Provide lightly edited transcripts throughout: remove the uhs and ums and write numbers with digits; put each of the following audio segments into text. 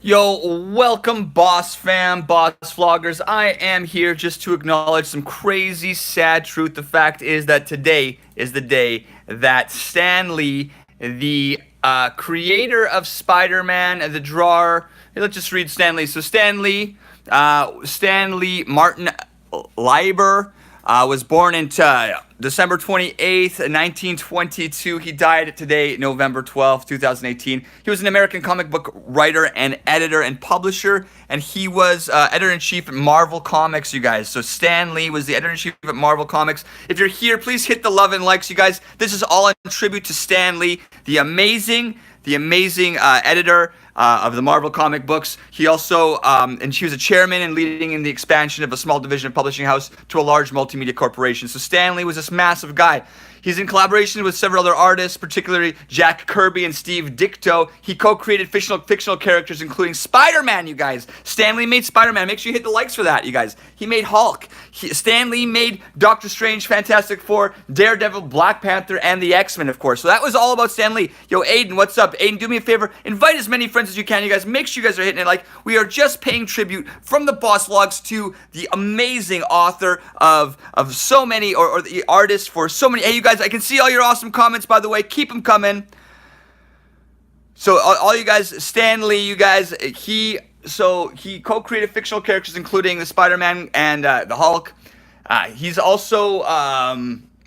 Yo, welcome, Boss Fam, Boss Vloggers. I am here just to acknowledge some crazy, sad truth. The fact is that today is the day that Stan Lee, the creator of Spider-Man, the drawer. Hey, let's just read Stan Lee. So Stan Lee Martin Lieber was born in December 28th, 1922. He died today, November 12th, 2018. He was an American comic book writer and editor and publisher, and he was editor-in-chief at Marvel Comics, you guys. So Stan Lee was the editor-in-chief at Marvel Comics. If you're here, please hit the love and likes, you guys. This is all in tribute to Stan Lee, the amazing editor of the Marvel comic books. He also, and she was a chairman and leading in the expansion of a small division of publishing house to a large multimedia corporation. So Stan Lee was this massive guy. He's in collaboration with several other artists, particularly Jack Kirby and Steve Ditko. He co-created fictional characters, including Spider-Man, you guys. Stan Lee made Spider-Man. Make sure you hit the likes for that, you guys. He made Hulk. Stan Lee made Doctor Strange, Fantastic Four, Daredevil, Black Panther, and the X-Men, of course. So that was all about Stan Lee. Yo, Aiden, what's up? Aiden, do me a favor. Invite as many friends as you can, you guys. Make sure you guys are hitting it. Like, we are just paying tribute from the Boss Vlogs to the amazing author of so many, or the artist for so many. Hey, you guys, I can see all your awesome comments, by the way. Keep them coming. So all you guys, Stan Lee, you guys, he co-created fictional characters including the Spider-Man and the Hulk. He's also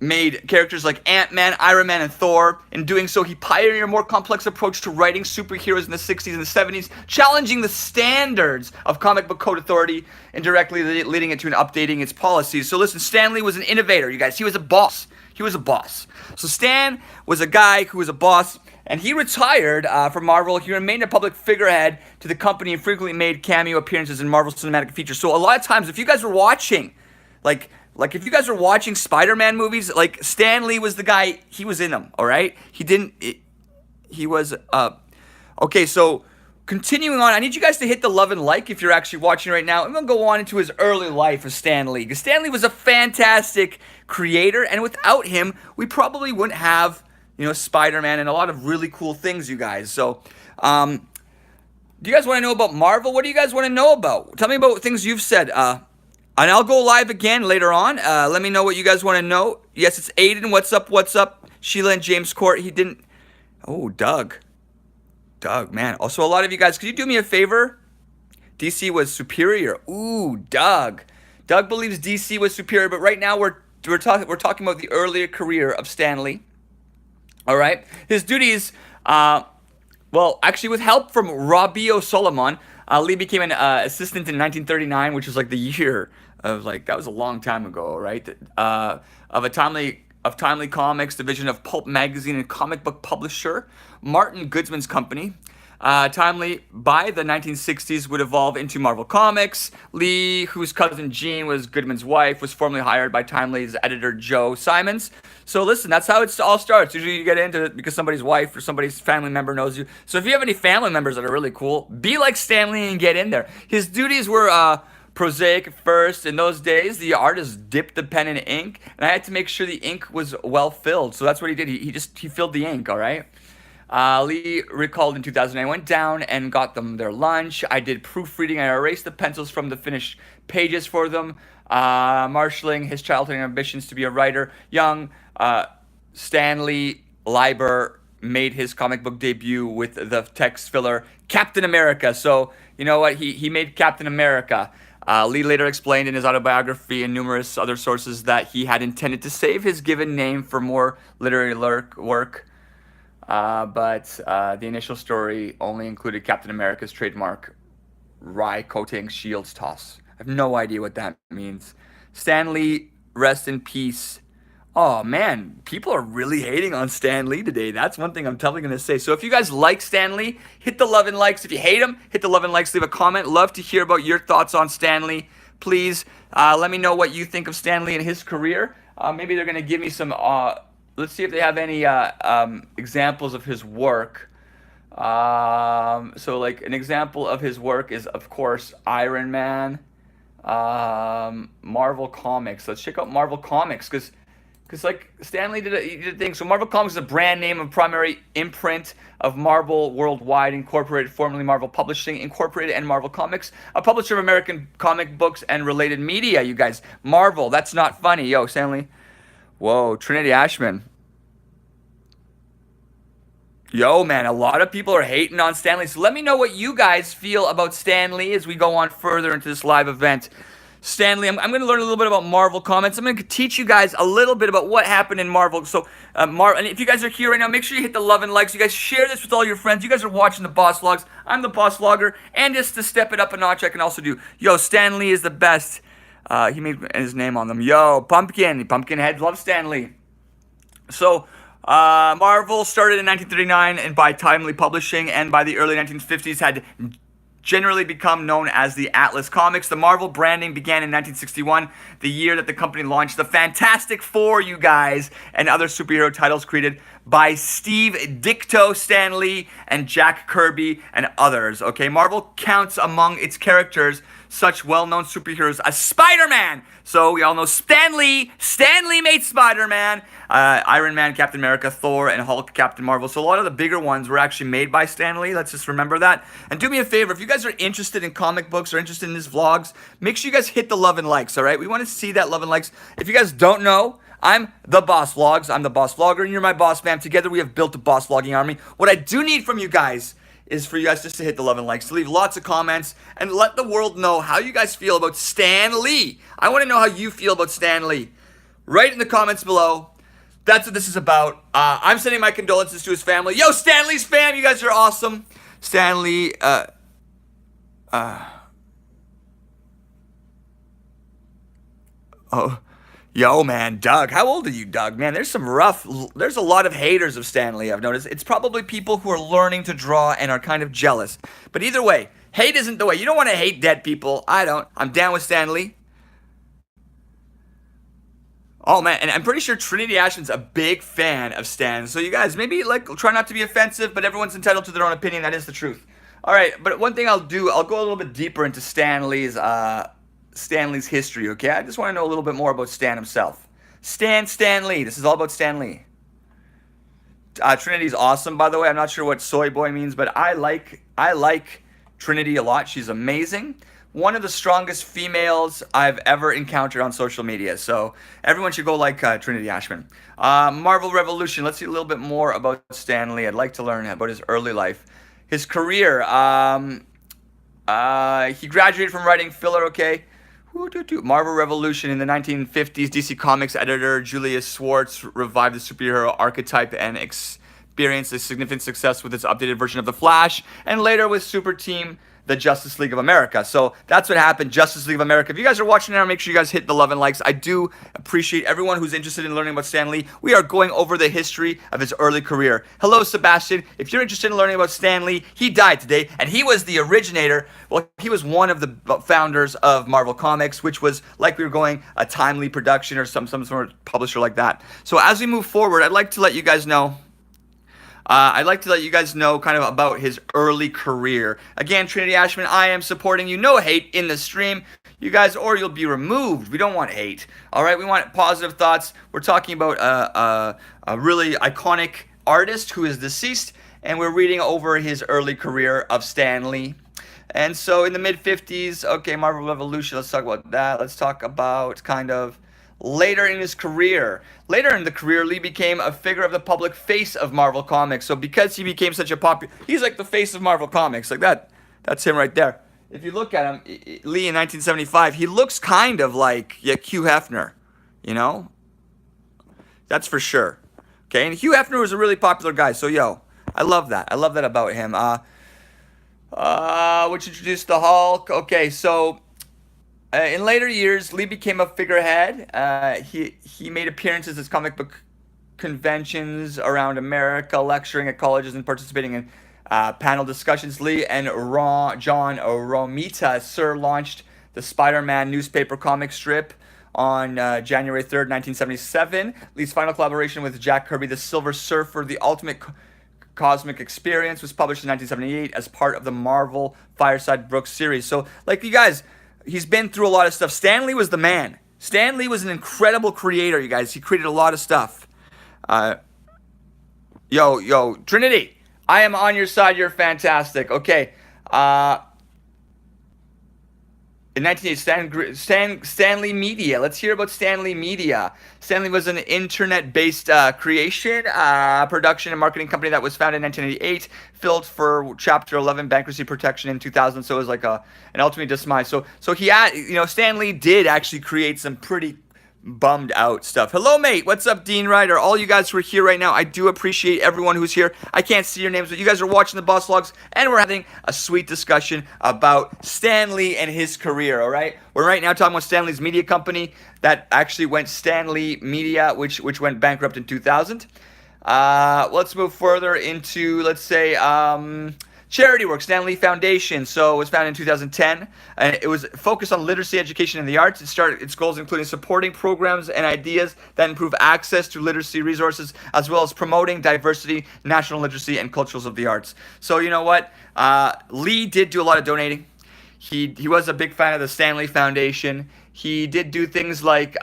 made characters like Ant-Man, Iron Man, and Thor. In doing so, he pioneered a more complex approach to writing superheroes in the 60s and the 70s, challenging the standards of comic book code authority and directly leading it to an updating its policies. So listen, Stan Lee was an innovator, you guys. He was a boss. So Stan was a guy who was a boss, and he retired from Marvel. He remained a public figurehead to the company and frequently made cameo appearances in Marvel Cinematic Features. So a lot of times, if you guys were watching, like if you guys were watching Spider-Man movies, like Stan Lee was the guy. He was in them. All right. He was. Okay. So continuing on, I need you guys to hit the love and like if you're actually watching right now. I'm gonna go on into his early life of Stan Lee, because Stan Lee was a fantastic creator, and without him, we probably wouldn't have, Spider-Man and a lot of really cool things, you guys. So, do you guys want to know about Marvel? What do you guys want to know about? Tell me about things you've said. And I'll go live again later on. Let me know what you guys want to know. Yes, it's Aiden. What's up? What's up? Sheila and James Court. He didn't. Oh, Doug. Man. Also, a lot of you guys, could you do me a favor? DC was superior. Ooh, Doug. Doug believes DC was superior, but right now we're talking about the earlier career of Stan Lee. All right. His duties, actually, with help from Rabio Solomon, Lee became an assistant in 1939, which was like the year of, that was a long time ago, right? Of Timely Comics, division of Pulp Magazine and comic book publisher Martin Goodman's company. Timely, by the 1960s, would evolve into Marvel Comics. Lee, whose cousin Jean was Goodman's wife, was formerly hired by Timely's editor Joe Simons. So listen, that's how it all starts. Usually you get into it because somebody's wife or somebody's family member knows you. So if you have any family members that are really cool, be like Stan Lee and get in there. His duties were prosaic at first. In those days, the artist dipped the pen in ink, and I had to make sure the ink was well filled. So that's what he did. He filled the ink, all right? Lee recalled in 2009, went down and got them their lunch. I did proofreading. I erased the pencils from the finished pages for them. Marshalling his childhood ambitions to be a writer. Young Stan Lee Lieber made his comic book debut with the text filler Captain America. So, you know what? He made Captain America. Lee later explained in his autobiography and numerous other sources that he had intended to save his given name for more literary work. But the initial story only included Captain America's trademark Rai Kotang Shields toss. I have no idea what that means. Stan Lee, rest in peace. Oh man, people are really hating on Stan Lee today. That's one thing I'm totally going to say. So if you guys like Stan Lee, hit the love and likes. If you hate him, hit the love and likes. Leave a comment. Love to hear about your thoughts on Stan Lee. Please let me know what you think of Stan Lee and his career. Maybe they're going to give me some... let's see if they have any examples of his work. So like an example of his work is, of course, Iron Man, Marvel Comics. Let's check out Marvel Comics, because Because like Stanley did a thing. So Marvel Comics is a brand name and primary imprint of Marvel Worldwide Incorporated, formerly Marvel Publishing Incorporated, and Marvel Comics, a publisher of American comic books and related media. You guys, Marvel. That's not funny, yo, Stanley. Whoa, Trinity Ashman. Yo, man, a lot of people are hating on Stan Lee. So let me know what you guys feel about Stan Lee as we go on further into this live event. Stan Lee, I'm going to learn a little bit about Marvel Comics. I'm going to teach you guys a little bit about what happened in Marvel. So, and if you guys are here right now, make sure you hit the love and likes. You guys share this with all your friends. You guys are watching the Boss Vlogs. I'm the Boss Vlogger. And just to step it up a notch, I can also do, yo, Stan Lee is the best. He made his name on them. Yo, Pumpkinhead, love Stan Lee. So, Marvel started in 1939 and by Timely Publishing, and by the early 1950s had generally become known as the Atlas Comics. The Marvel branding began in 1961, the year that the company launched the Fantastic Four, you guys, and other superhero titles created by Steve Ditko, Stan Lee, and Jack Kirby, and others. Okay, Marvel counts among its characters such well-known superheroes as Spider-Man. So we all know Stan Lee. Stan Lee made Spider-Man, Iron Man, Captain America, Thor, and Hulk, Captain Marvel. So a lot of the bigger ones were actually made by Stan Lee. Let's just remember that. And do me a favor, if you guys are interested in comic books or interested in his vlogs, make sure you guys hit the love and likes, all right? We want to see that love and likes. If you guys don't know, I'm the Boss Vlogs. I'm the Boss Vlogger, and you're my boss, fam. Together we have built a Boss Vlogging army. What I do need from you guys is for you guys just to hit the love and likes, to leave lots of comments, and let the world know how you guys feel about Stan Lee. I want to know how you feel about Stan Lee. Write in the comments below. That's what this is about. I'm sending my condolences to his family. Yo, Stan Lee's fam, you guys are awesome. Stan Lee, oh, yo, man, Doug. How old are you, Doug? Man, there's a lot of haters of Stan Lee, I've noticed. It's probably people who are learning to draw and are kind of jealous. But either way, hate isn't the way. You don't want to hate dead people. I don't. I'm down with Stan Lee. Oh, man, and I'm pretty sure Trinity Ashman's a big fan of Stan. So you guys, maybe, like, try not to be offensive, but everyone's entitled to their own opinion. That is the truth. All right, but one thing I'll do, I'll go a little bit deeper into Stan Lee's history, okay? I just want to know a little bit more about Stan himself. Stan Lee. This is all about Stan Lee. Trinity's awesome, by the way. I'm not sure what soy boy means, but I like Trinity a lot. She's amazing. One of the strongest females I've ever encountered on social media. So everyone should go like Trinity Ashman. Marvel Revolution. Let's see a little bit more about Stan Lee. I'd like to learn about his early life. His career. He graduated from writing filler, okay? Marvel Revolution in the 1950s. DC Comics editor Julius Schwartz revived the superhero archetype and experienced a significant success with its updated version of The Flash, and later with Super Team, the Justice League of America. So that's what happened, Justice League of America. If you guys are watching now, make sure you guys hit the love and likes. I do appreciate everyone who's interested in learning about Stan Lee. We are going over the history of his early career. Hello, Sebastian. If you're interested in learning about Stan Lee, he died today, and he was the originator. Well, he was one of the founders of Marvel Comics, which was, like we were going, a Timely production or some sort of publisher like that. So as we move forward, I'd like to let you guys know kind of about his early career. Again, Trinity Ashman, I am supporting you. No hate in the stream, you guys, or you'll be removed. We don't want hate. All right, we want positive thoughts. We're talking about a really iconic artist who is deceased, and we're reading over his early career of Stan Lee. And so in the mid-50s, okay, Marvel Revolution, let's talk about that. Let's talk about kind of later in his career. Later in the career, Lee became a figure of the public face of Marvel Comics. So because he became such a popular, he's like the face of Marvel Comics, like that. That's him right there. If you look at him, Lee in 1975, he looks kind of like Hugh Hefner, you know? That's for sure. Okay, and Hugh Hefner was a really popular guy, so yo, I love that. I love that about him. Which introduced the Hulk. Okay, so in later years, Lee became a figurehead. He made appearances at comic book conventions around America, lecturing at colleges and participating in panel discussions. Lee and John Romita launched the Spider-Man newspaper comic strip on January 3rd, 1977. Lee's final collaboration with Jack Kirby, The Silver Surfer, The Ultimate Cosmic Experience, was published in 1978 as part of the Marvel Fireside Brooks series. So, like you guys, he's been through a lot of stuff. Stan Lee was the man. Stan Lee was an incredible creator, you guys. He created a lot of stuff. Yo, Trinity, I am on your side. You're fantastic. Okay. In 1980, Stanley Media. Let's hear about Stanley Media. Stanley was an internet-based creation, production, and marketing company that was founded in 1988, filled for Chapter 11 bankruptcy protection in 2000. So it was like an ultimate demise. So he had, Stanley did actually create some pretty bummed out stuff. Hello, mate. What's up, Dean Ryder? All you guys who are here right now, I do appreciate everyone who's here. I can't see your names, but you guys are watching the Boss Logs, and we're having a sweet discussion about Stan Lee and his career, all right? We're right now talking about Stan Lee's media company that actually went Stanley Media, which went bankrupt in 2000. Let's move further into, let's say, charity work, Stan Lee Foundation. So it was founded in 2010, and it was focused on literacy education and the arts. It started its goals including supporting programs and ideas that improve access to literacy resources, as well as promoting diversity, national literacy, and cultures of the arts. So you know what? Lee did do a lot of donating. He was a big fan of the Stan Lee Foundation. He did do things like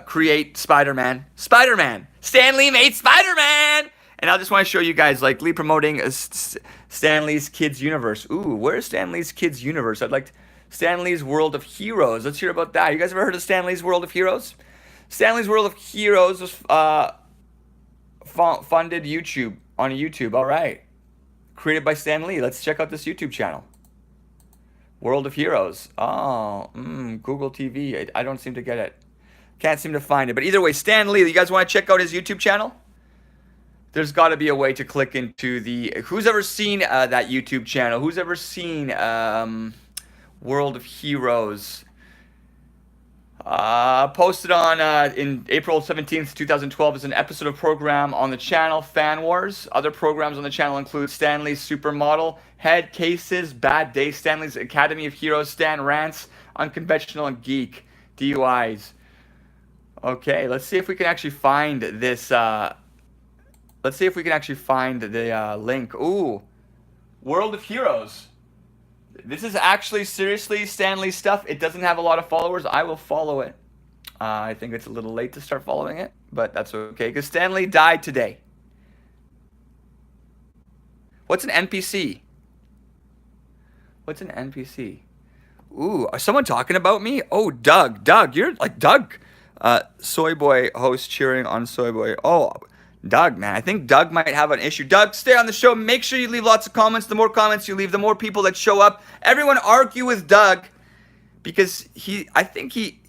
create Spider-Man. Stan Lee made Spider-Man! And I just want to show you guys, like, Lee promoting Stan Lee's Kids Universe. Ooh, where's Stan Lee's Kids Universe? I'd like Stan Lee's World of Heroes. Let's hear about that. You guys ever heard of Stan Lee's World of Heroes? Stan Lee's World of Heroes was funded on YouTube. All right. Created by Stan Lee. Let's check out this YouTube channel. World of Heroes. Oh, Google TV. I don't seem to get it. Can't seem to find it. But either way, Stan Lee, you guys want to check out his YouTube channel? There's got to be a way to click into the... Who's ever seen that YouTube channel? Who's ever seen World of Heroes? Posted on in April 17th, 2012 is an episode of program on the channel, Fan Wars. Other programs on the channel include Stan Lee's Supermodel, Head Cases, Bad Day, Stan Lee's Academy of Heroes, Stan Rants, Unconventional, and Geek, DUIs. Okay, let's see if we can actually find this... Let's see if we can actually find the link. Ooh, World of Heroes. This is actually seriously Stan Lee stuff. It doesn't have a lot of followers. I will follow it. I think it's a little late to start following it, but that's okay because Stan Lee died today. What's an NPC? What's an NPC? Ooh, is someone talking about me? Oh, Doug. Doug, you're like Doug. Soy Boy host cheering on Soy Boy. Oh, Doug, man, I think Doug might have an issue. Doug, stay on the show. Make sure you leave lots of comments. The more comments you leave, the more people that show up. Everyone argue with Doug because I think he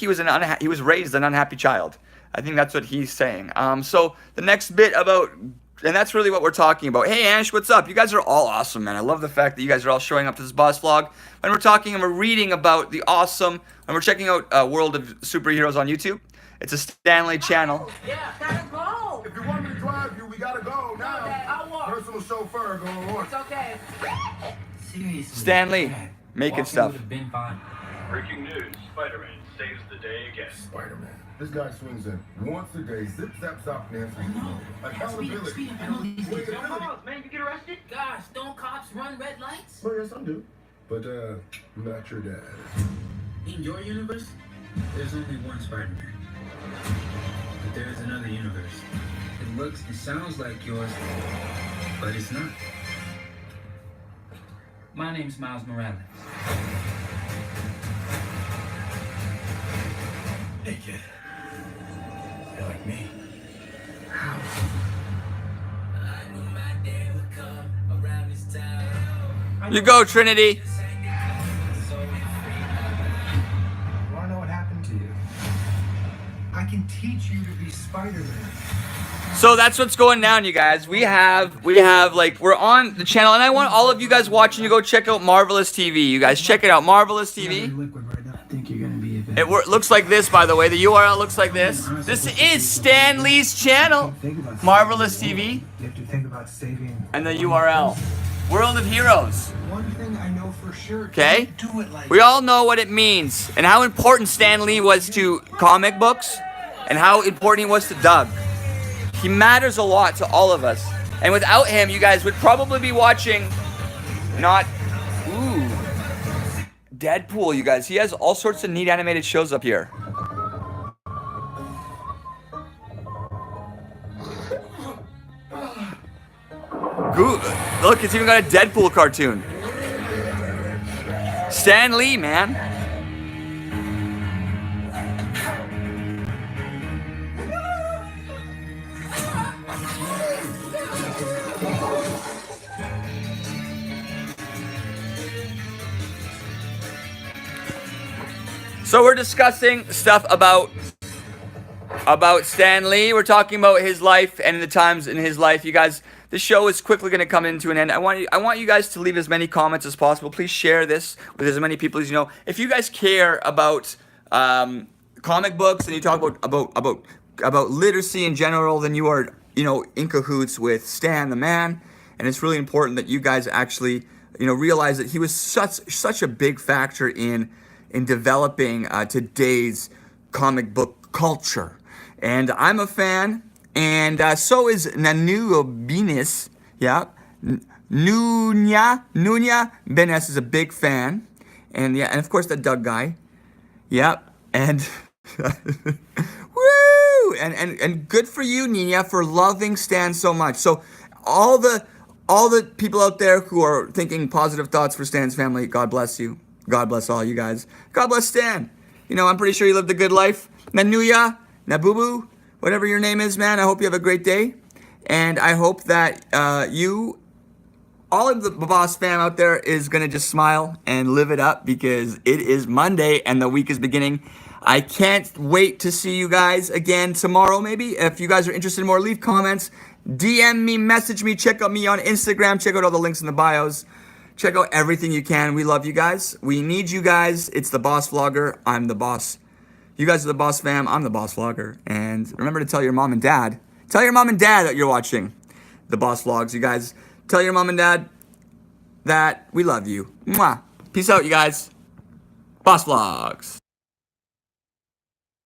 was raised an unhappy child. I think that's what he's saying. So the next bit about, and that's really what we're talking about. Hey, Ash, what's up? You guys are all awesome, man. I love the fact that you guys are all showing up to this Boss Vlog. When we're talking and we're reading about the awesome, when we're checking out World of Superheroes on YouTube, it's a Stan Lee channel. Yeah, gotta go. If you want me to drive you, we gotta go now. Okay, I'll walk. Personal chauffeur going on. It's okay. Seriously. Stan Lee making stuff. Would have been fine. Breaking news, Spider-Man saves the day again. Spider-Man. This guy swings in once a day, zip, zap, stop, Nancy. Accountability. Speed up, I know these things. Man, you get arrested? Gosh, don't cops run red lights? Well, yes, I do. But, not your dad. In your universe, there's only one Spider-Man. But there is another universe. It looks and sounds like yours, but it's not. My name's Miles Morales. Hey, kid. You're like me. How? I knew my day would come around this time. You go, Trinity. Want to know what happened to you? I can teach you to be Spider-Man. So that's what's going down, you guys. We have like, we're on the channel, and I want all of you guys watching to go check out Marvelous TV. You guys check it out, Marvelous TV. Liquid right now. I think you're gonna be a It looks like this, by the way. The URL looks like this. This is Stan Lee's channel, Marvelous TV, You have to think about saving. and the URL, World of Heroes. One thing I know for sure. Okay? Don't do it like We all know what it means and how important Stan Lee was to comic books and how important he was to Doug. He matters a lot to all of us. And without him, you guys would probably be watching not... Ooh. Deadpool, you guys. He has all sorts of neat animated shows up here. Look, it's even got a Deadpool cartoon. Stan Lee, man. So we're discussing stuff about Stan Lee. We're talking about his life and the times in his life. You guys, this show is quickly going to come into an end. I want you guys to leave as many comments as possible. Please share this with as many people as you know. If you guys care about comic books and you talk about literacy in general, then you are, you know, in cahoots with Stan the man. And it's really important that you guys actually, you know, realize that he was such a big factor in developing today's comic book culture. And I'm a fan, and so is Nanu Benes. Yeah, Nunya Benes is a big fan, and yeah, and of course the Doug guy. Yep, and woo, and good for you, Nina, for loving Stan so much. So all the people out there who are thinking positive thoughts for Stan's family, God bless you. God bless all you guys. God bless Stan. You know, I'm pretty sure you lived a good life. Nanuya, Nabubu, whatever your name is, man, I hope you have a great day. And I hope that you, all of the Boss fam out there, is going to just smile and live it up because it is Monday and the week is beginning. I can't wait to see you guys again tomorrow, maybe. If you guys are interested in more, leave comments. DM me, message me, check out me on Instagram. Check out all the links in the bios. Check out everything you can. We love you guys. We need you guys. It's the Boss Vlogger. I'm the boss. You guys are the Boss fam. I'm the Boss Vlogger. And remember to tell your mom and dad. Tell your mom and dad that you're watching the Boss Vlogs. You guys, tell your mom and dad that we love you. Mwah. Peace out, you guys. Boss Vlogs.